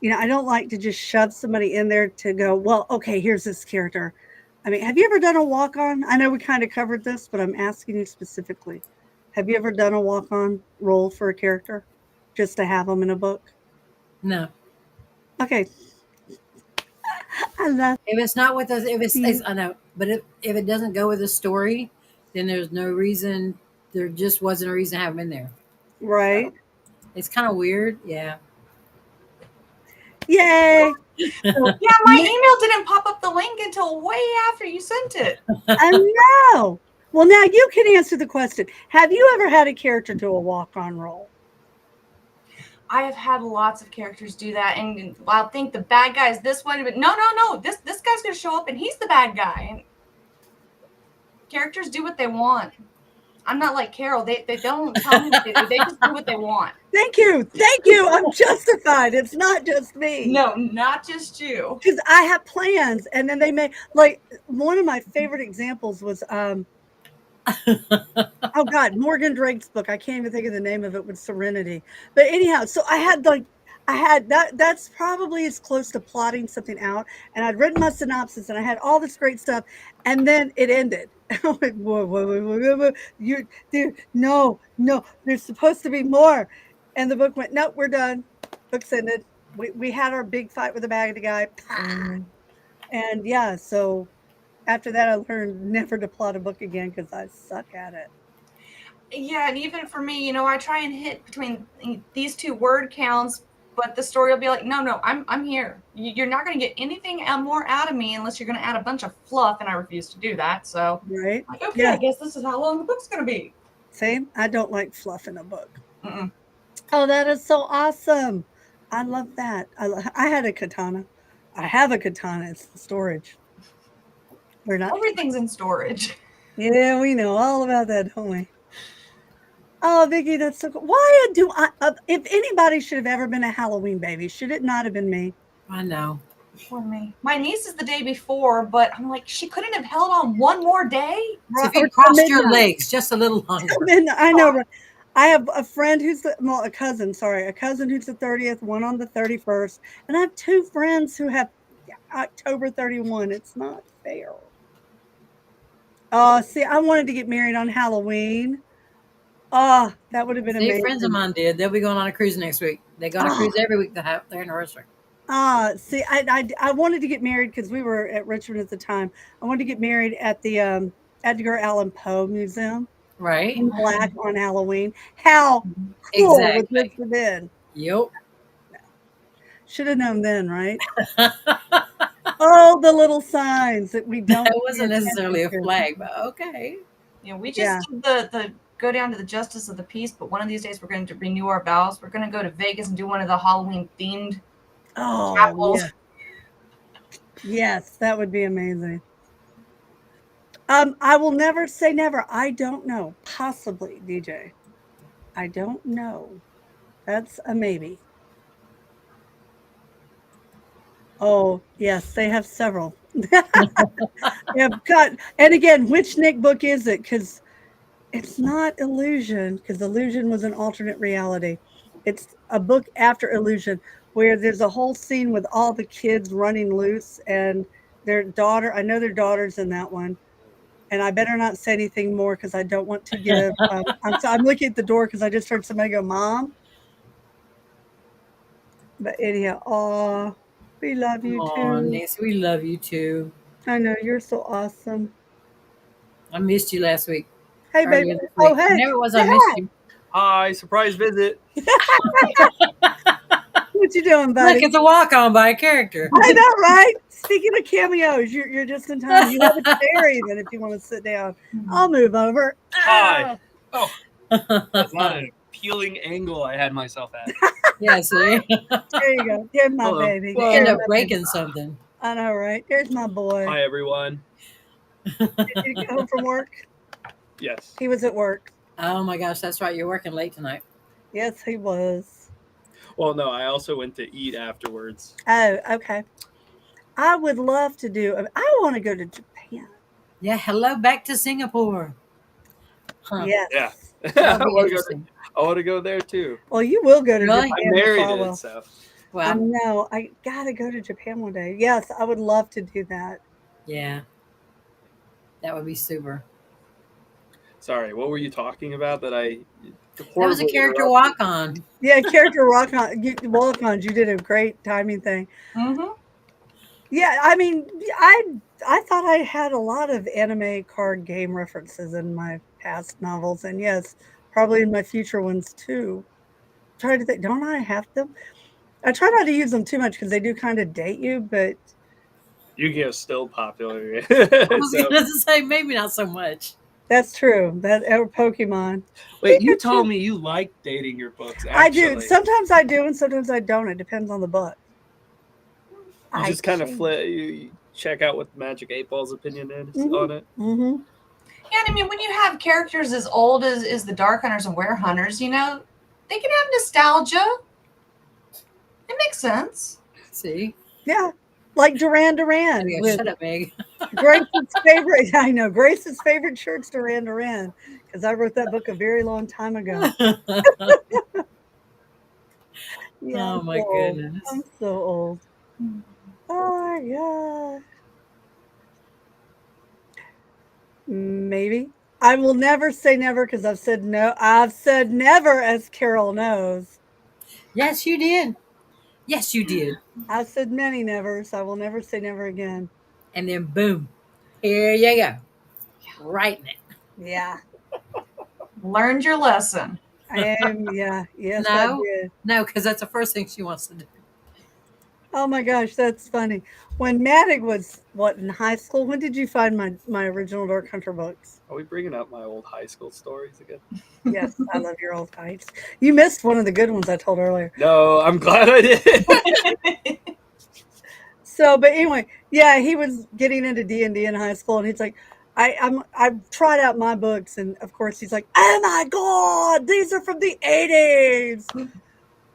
I don't like to just shove somebody in there to go, well, okay, here's this character. I mean, have you ever done a walk on? I know we kind of covered this, but I'm asking you specifically. Have you ever done a walk on role for a character just to have them in a book? No. Okay. I love If it's not with us, it's you. I know, but if it doesn't go with the story, then there's no reason. There just wasn't a reason to have him in there. Right. So it's kind of weird. Yeah. Yay. So, Yeah, my email didn't pop up the link until way after you sent it. I know. Well, now you can answer the question. Have you ever had a character do a walk on role? I have had lots of characters do that, and I'll think the bad guy is this one, but no. This guy's gonna show up, and he's the bad guy. And characters do what they want. I'm not like Carol. They don't tell me what they do. They just do what they want. Thank you. Thank you. I'm justified. It's not just me. No, not just you. Because I have plans, and then they may like one of my favorite examples was oh God, Morgan Drake's book. I can't even think of the name of it with Serenity. But anyhow, so I had that's probably as close to plotting something out. And I'd written my synopsis and I had all this great stuff. And then it ended. I'm like, whoa. You dude, no, there's supposed to be more. And the book went, nope, we're done. Book's ended. We had our big fight with the bad guy. And yeah, so after that, I learned never to plot a book again because I suck at it. Yeah, and even for me, I try and hit between these two word counts, but the story will be like, no, I'm here. You're not going to get anything more out of me unless you're going to add a bunch of fluff, and I refuse to do that. So, right? like, okay, yeah. I guess this is how long the book's going to be. Same. I don't like fluff in a book. Mm-mm. Oh, that is so awesome. I love that. I had a katana. I have a katana. It's in storage. We're not. Everything's in storage. Yeah, we know all about that, don't we? Oh, Vicki, that's so cool. Why do I? If anybody should have ever been a Halloween baby, should it not have been me? I know. For me, my niece is the day before, but I'm like, she couldn't have held on one more day. So if you crossed your legs just a little longer. I know. Right? I have a friend who's a cousin who's the 30th, one on the 31st, and I have two friends who have October 31. It's not fair. Oh, see, I wanted to get married on Halloween. Oh, that would have been amazing. Friends of mine did. They'll be going on a cruise next week. They go on a cruise every week to have their anniversary. See, I wanted to get married because we were at Richmond at the time. I wanted to get married at the Edgar Allan Poe Museum. Right. In black on Halloween. How cool would this have been? Yep. Should have known then, right? Oh, the little signs that we don't. That wasn't necessarily a flag, but okay. We just did the go down to the Justice of the Peace, but one of these days we're going to renew our vows. We're going to go to Vegas and do one of the Halloween themed chapels. Yes, that would be amazing. I will never say never. I don't know. Possibly, DJ. I don't know. That's a maybe. Oh, yes, they have several. They have got, and again, which Nick book is it? Because it's not Illusion, because Illusion was an alternate reality. It's a book after Illusion where there's a whole scene with all the kids running loose and their daughter. I know their daughter's in that one, and I better not say anything more because I don't want to give. I'm looking at the door because I just heard somebody go, "Mom." But anyhow, oh, we love you Oh, too. Nancy, we love you too. I know you're so awesome. I missed you last week. Hey, baby. Earlier this Oh, week. hey, Whenever it was, say I missed hi. you. Hi, surprise visit. What you doing, Look, buddy? it's a walk on by a character. I know, right? Speaking of cameos, you're just in time. You have a chair even if you want to sit down. I'll move over. Hi. Oh, that's not an appealing angle I had myself at. Yeah, see? There you go. There's my Hello. baby. Well, End There's up my baby. breaking something. I know, right? There's my boy. Hi, everyone. Did you get home from work? Yes. He was at work. Oh my gosh, that's right. You're working late tonight. Yes, he was. Well, no, I also went to eat afterwards. Oh, okay. I would love to do. I want to go to Japan. Yeah, hello back to Singapore. Huh. Yes. Yeah. I That'll be want interesting. to go there too. Well, you will go to Really? Japan. I'm married Farwell. it, so. I Well, know. I gotta go to Japan one day. Yes, I would love to do that. yeah. That would be super. Sorry, what were you talking about that I That was a character walk on. Yeah, character walk-ons. You did a great timing thing. Mm-hmm. Yeah, I mean, I thought I had a lot of anime card game references in my past novels, and yes, probably in my future ones too. Try to think, don't I have them? I try not to use them too much because they do kind of date you, but Yu-Gi-Oh's still popular. I was So- going to say, maybe not so much. that's true. That or Pokemon. Wait, you Pikachu. told me you like dating your books. I do. Actually. Sometimes I do, and sometimes I don't. It depends on the book. You just kind of you check out what Magic 8 Ball's opinion is on it. Mm-hmm. Yeah, and I mean, when you have characters as old as the Dark Hunters and Were Hunters, they can have nostalgia. It makes sense. See? Yeah, like Duran Duran. Yeah, with shut up, Meg. Grace's favorite. I know Grace's favorite shirt's Duran Duran because I wrote that book a very long time ago. Yeah, Oh, I'm my so old. goodness. I'm so old. Oh my god. Maybe. I will never say never because I've said no. I've said never, as Carol knows. Yes, you did. Yes, you did. I've said many nevers. I will never say never again. And then boom, here you go. Writing it. Yeah. Learned your lesson. I am. Yeah. Yes, I No. did. No, because that's the first thing she wants to do. Oh my gosh, that's funny. When Maddox was in high school, when did you find my original Dark Hunter books? Are we bringing up my old high school stories again? Yes, I love your old heights. You missed one of the good ones I told earlier. No, I'm glad I did. So, but anyway, yeah, he was getting into D&D in high school, and he's like, I've tried out my books, and of course he's like, oh my god, these are from the 80s.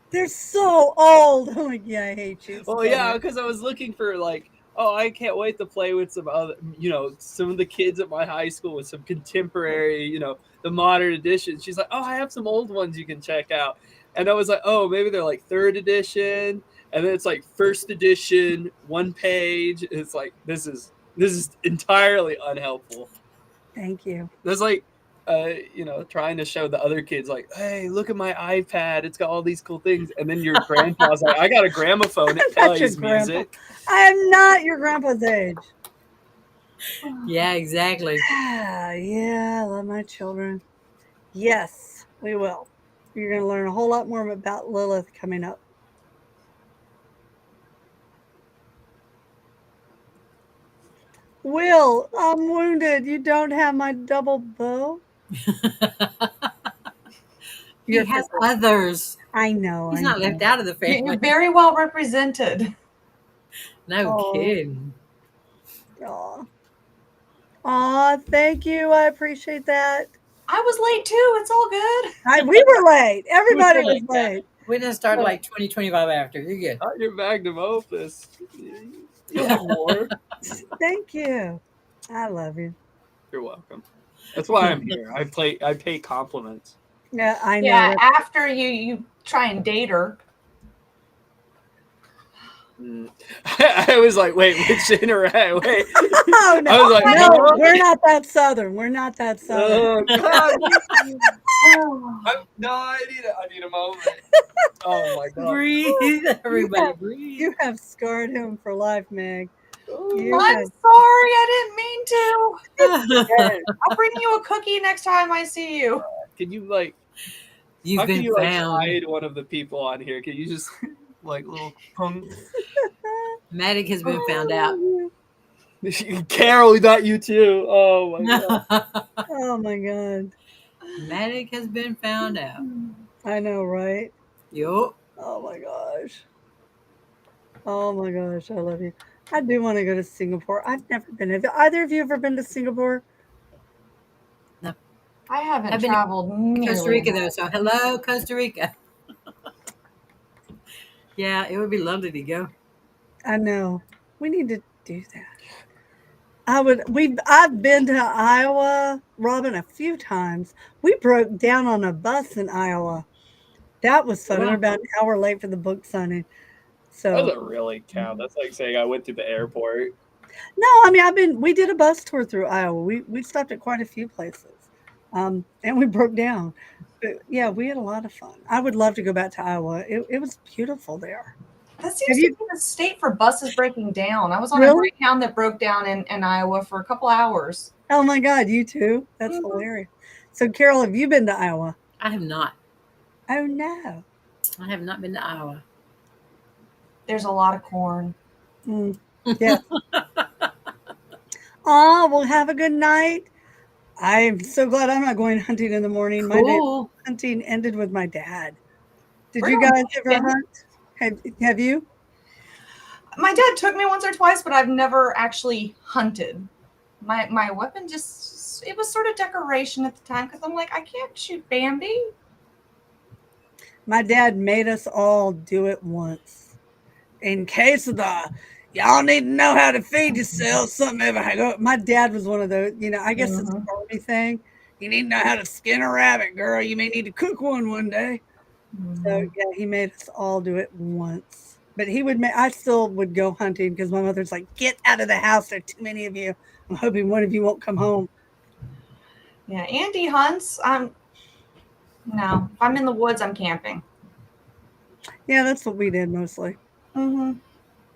They're so old. I'm like, yeah, I hate you. Well, yeah, because I was looking for I can't wait to play with some other, some of the kids at my high school with some contemporary, the modern edition. She's like, oh, I have some old ones you can check out. And I was like, oh, maybe they're like third edition. And then it's like first edition, one page. It's like, this is entirely unhelpful. Thank you. There's like, trying to show the other kids like, hey, look at my iPad. It's got all these cool things. And then your grandpa's like, I got a gramophone. It plays music. I am not your grandpa's age. Yeah, exactly. Yeah, I love my children. Yes, we will. You're going to learn a whole lot more about Lilith coming up. Will, I'm wounded. You don't have my double bow? He has others. I know. He's not left out of the You're family. very well represented. No kidding. Aw. Aw, thank you. I appreciate that. I was late too. It's all good. We were late. Everybody was Yeah. late. We didn't start like 20, 25 after. You're good. Not your magnum opus. You'll have more. Thank you. I love you. You're welcome. That's why I'm here. I pay compliments. Yeah, I know. Yeah, after you try and date her. I was like, wait, which interact? Wait. Oh, no. I was like, No, what? we're not that Southern. We're not that Southern. Oh God! No, I need a moment. Oh my God! Breathe. Everybody Yeah. breathe. You have scarred him for life, Meg. You I'm have. sorry, I didn't mean to. Yeah. I'll bring you a cookie next time I see you. Can you like? You've How can been you like found. hide one of the people on here? Can you just like little punk? Matic has been found out. Carol, not you too. Oh my God! Oh my God. Matic has been found out. I know, right? Yup. Oh my gosh. Oh my gosh. I love you. I do want to go to Singapore. I've never been. Have either of you ever been to Singapore? I haven't I've been to traveled nearly Costa Rica enough. though, so hello, Costa Rica. Yeah, it would be lovely to go. I know. We need to do that. I've been to Iowa, Robin, a few times. We broke down on a bus in Iowa. That was fun. We were Wow. about an hour late for the book signing. That So doesn't really count. That's like saying I went to the airport. no, I mean we did a bus tour through Iowa. We stopped at quite a few places. And we broke down. But yeah, we had a lot of fun. I would love to go back to Iowa. It was beautiful there. That Have seems to you be the state for buses breaking down. I was on a really? Greyhound that broke down in Iowa for a couple hours. Oh my God, you too? That's Mhm. hilarious. So Carol, have you been to Iowa? I have not. Oh no. I have not been to Iowa. There's a lot of corn. Yes. Oh, well, have a good night. I'm so glad I'm not going hunting in the morning. My day Cool. hunting ended with my dad. Did you Really? guys ever Okay. hunt? Have you? My dad took me once or twice, but I've never actually hunted. My weapon just it was sort of decoration at the time because I'm like, I can't shoot Bambi. My dad made us all do it once. In case of y'all need to know how to feed yourself, something ever hang up. My dad was one of those, I guess it's an Mhm. army thing. You need to know how to skin a rabbit, girl. You may need to cook one day. So Mhm. yeah, he made us all do it once. But he would make I still would go hunting because my mother's like, "Get out of the house. There are too many of you. I'm hoping one of you won't come home." Yeah, Andy hunts. No, if I'm in the woods, I'm camping. Yeah, that's what we did mostly. Mm-hmm.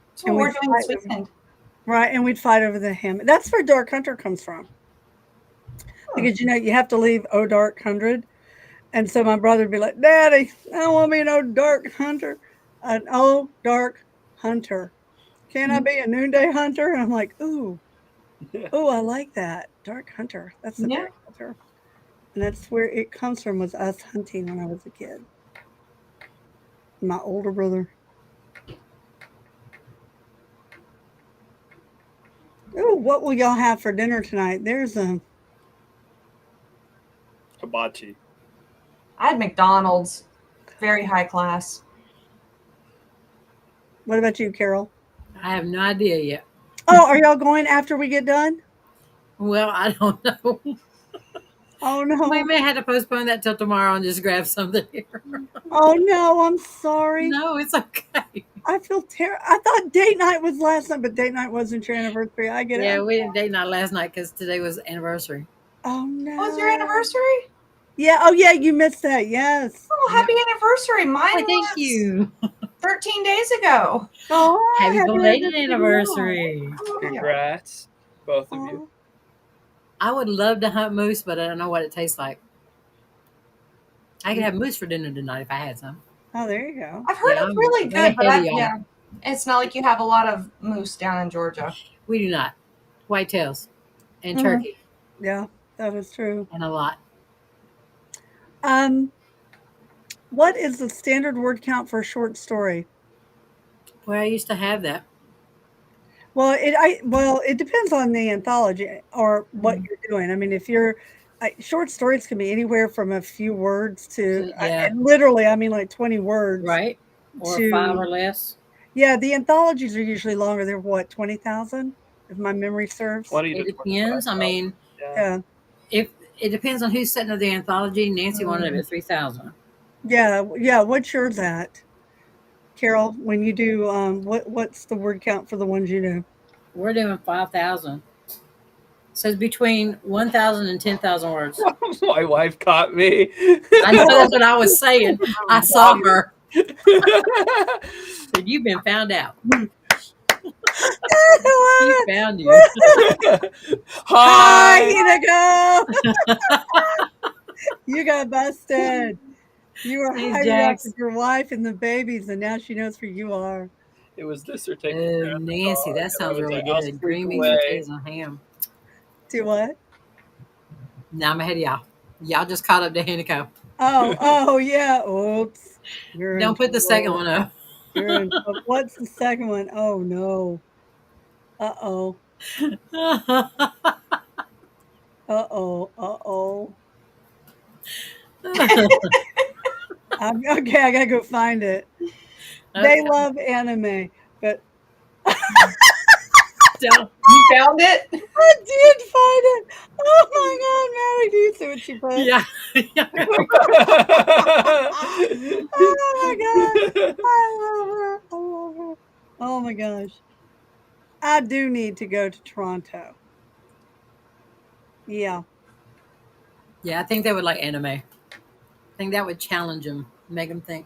That's what And we'd we're doing this fight over weekend. right, and we'd fight over the ham. That's where Dark Hunter comes from. Because you have to leave Oh Dark 100. And so my brother would be like, "Daddy, I don't want to be no dark hunter. An old dark hunter. Can I be a noonday hunter?" And I'm like, "Ooh, oh, I like that. Dark hunter. That's a Yeah. dark hunter." And that's where it comes from was us hunting when I was a kid. My older brother. Oh, what will y'all have for dinner tonight? There's a Hibachi. I had McDonald's, very high class. what about you, Carol? I have no idea yet. Oh, are y'all going after we get done? Well, I don't know. Oh We no. may have to postpone that till tomorrow and just grab something here. Oh no, I'm sorry. No, it's okay. I feel terrible. I thought date night was last night, but date night wasn't your anniversary. I get Yeah, it. we didn't date night last night because today was anniversary. Oh What was your no. anniversary? Yeah. Oh yeah, you missed that. Yes. Oh, happy anniversary. Mine Why, thank was you. 13 days ago. Oh, Happy belated to you. anniversary. Congrats, both of you. Oh, I would love to hunt moose, but I don't know what it tastes like. I could have moose for dinner tonight if I had some. oh, there you go. I've heard Yeah, it's I'm really way good, but ahead of y'all. yeah, it's not like you have a lot of moose down in Georgia. We do not. Whitetails and Mhm. turkey Yeah, that is true. and a lot. What is the standard word count for a short story? Well, I used to have that. Well, it depends on the anthology or what Mhm. you're doing. I mean, if you're short stories can be anywhere from a few words to Yeah, and literally, I mean, like 20 words right. Or 5 to or less. yeah. The anthologies are usually longer. They're what 20,000, if my memory serves. 20 It to 25. depends. I mean, Yeah. Yeah, if it depends on who's setting up the anthology. Nancy wanted it Mm. at 3,000. yeah, yeah. What's yours at, Carol? When you do what's the word count for the ones you do? We're doing 5,000. Says between 1,000 and 10,000 words. My wife caught me. I know that's what I was saying. I saw her. Said, "You've been found out. She I found love you." it. Hi, Hi. Inigo. You got busted. You were Hey, hiding out Jax. with your wife and the babies, and now she knows who you are. It was this or taking Oh, care of the Nancy, dog. that And I sounds was really like, I'll good. sleep Green beans, away. potatoes, and ham. Do what? Now I'm ahead of y'all. Y'all just caught up to Hanico. Oh, yeah. Oops. You're in Don't put the second trouble. one up. You're in trouble. What's the second one? Oh, no. Uh-oh. Uh-oh. Uh-oh. Okay, I gotta go find it. They Okay. love anime, but So, You found it? I did find it. Oh my God, Maddie, do you see what she put? yeah. Oh my God. I love her. I love her. Oh my gosh. I do need to go to Toronto. Yeah. Yeah, I think they would like anime. I think that would challenge them, make them think.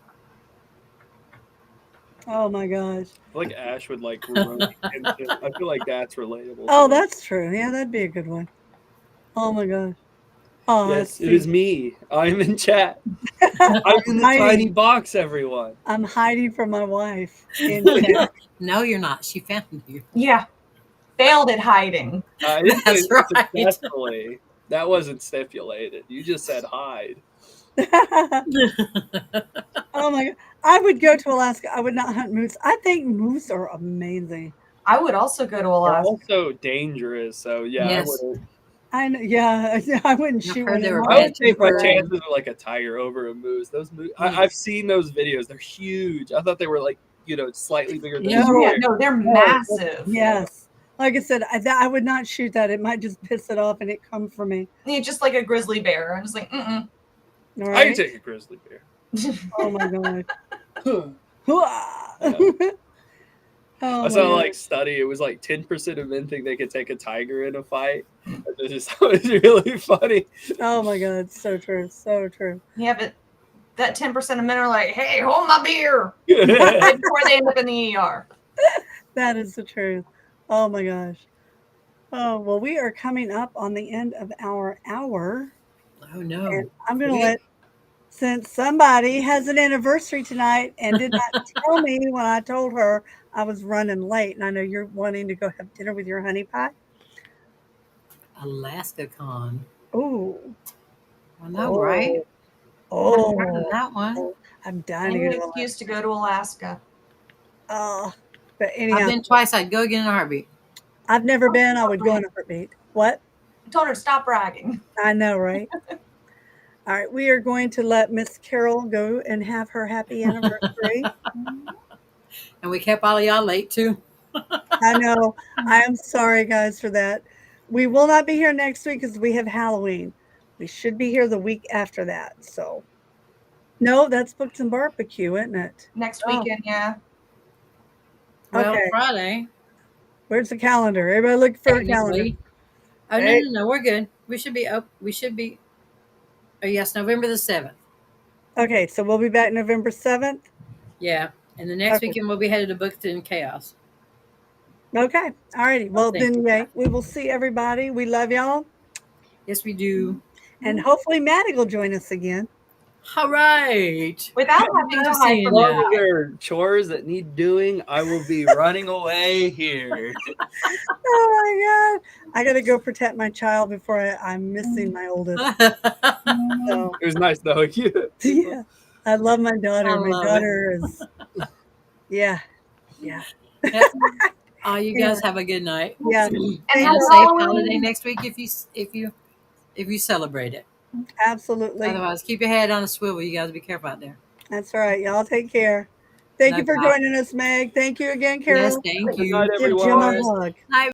Oh my gosh. I feel like Ash would like Rurouni Kenshin. I feel like that's relatable. Oh, To him. that's true. Yeah, that'd be a good one. Oh my gosh. Oh, let's Yes, it is see. me. I'm in chat. I'm in the tiny Hiding. box, everyone. I'm hiding from my wife in chat. No, you're not. She found you. Yeah. Failed at hiding. I didn't say That's right. successfully. That wasn't stipulated. You just said hide. Oh my God. I would go to Alaska. I would not hunt moose. I think moose are amazing. I would also go to They're Alaska. also dangerous, so yeah, Yes. I know, yeah, I wouldn't I've shoot heard one they in were my I bad would take my temper. chances with like a tiger over a moose. Those moose, Yes. I've seen those videos. They're huge. I thought they were like slightly bigger than Yeah. No. Yeah, deer. no, they're massive. Yes. Like I said, I would not shoot that. It might just piss it off and it come for me. Yeah, just like a grizzly bear. I'm just like, All I right. could take a grizzly bear. Oh my God. Yeah. Oh I my saw God. like study. It was like 10% of men think they could take a tiger in a fight. It just was really funny. Oh my God. So true. So true. Yeah, but that 10% of men are like, hey, hold my beer Yeah. before they end up in the ER. That is the truth. Oh my gosh. Oh, well, we are coming up on the end of our hour. Oh no. And I'm going to let, since somebody has an anniversary tonight and did not tell me when I told her I was running late, and I know you're wanting to go have dinner with your honey pie. Alaska Con. Oh, I know, right? oh, I've heard of that one. oh, I'm dying to Any go to excuse to go to Alaska. but anyhow, I've been twice. I'd go again in a heartbeat. I've never been. I would go in a heartbeat. What? I told her to stop bragging. I know, right? All right, we are going to let Miss Carol go and have her happy anniversary. And we kept all of y'all late too. I know. I am sorry, guys, for that. We will not be here next week because we have Halloween. We should be here the week after that. So, no, that's Books and Barbecue, isn't it? Next Oh. weekend, yeah. Well, Okay. Friday. Where's the calendar? Everybody look for a calendar. Technically. Oh Hey. no, we're good. We should be up. We should be. Oh yes, November the 7th. Okay, so we'll be back November 7th. Yeah, and the next Okay. weekend we'll be headed to Books and Chaos. Okay. All righty. Well, Thank then, you. yeah, we will see everybody. We love y'all. Yes, we do. And hopefully Maddie will join us again. All right. Without having to Love hide seeing from As long that. as there are chores that need doing, I will be running away here. Oh my God. I got to go protect my child before I'm missing my oldest. So, It was nice knowing you. yeah. I love my daughter. I My love it. daughter is, yeah. Yep. Oh, you guys have a good night. Yeah. And And happy a safe Halloween. holiday next week if you celebrate it. Absolutely. Otherwise, keep your head on a swivel. You guys be careful out there. That's right. Y'all take care. Thank No you for problem. joining us, Meg. Thank you again, Yes, Carol. thank Good you. night, Give everyone. Jim a Of course. hug. Night.